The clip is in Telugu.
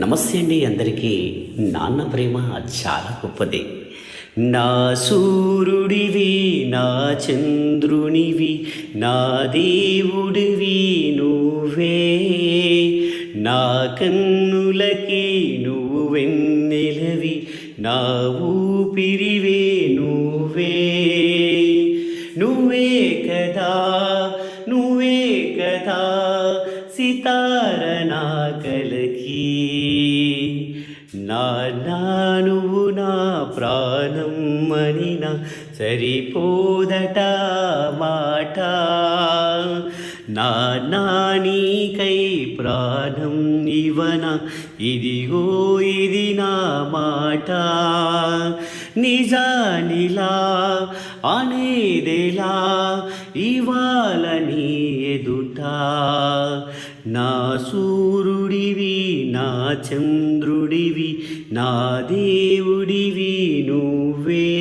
నమస్తే అండి అందరికీ. నాన్న ప్రేమ చాలా గొప్పది. నా సూర్యుడివి, నా చంద్రునివి, నా దేవుడివి నువ్వే. నా కన్నులకి నువ్వు వెన్నెలవి, నా ఊపిరివే నువ్వే. నువ్వే కదా, నువ్వే కదా సితార నా కలకి. నా నువ్వు నా ప్రాణం మనిన సరిపోదట మాట. నా నీకై ప్రాణం ఇవన, ఇదిగో ఇది నా మాట. నిజానిలా అనేదెలా ఇవాళ నీ ఎదుట. నా సూర్యుడివి, నా చంద్రుడివి, నా దేవుడివి నువ్వే.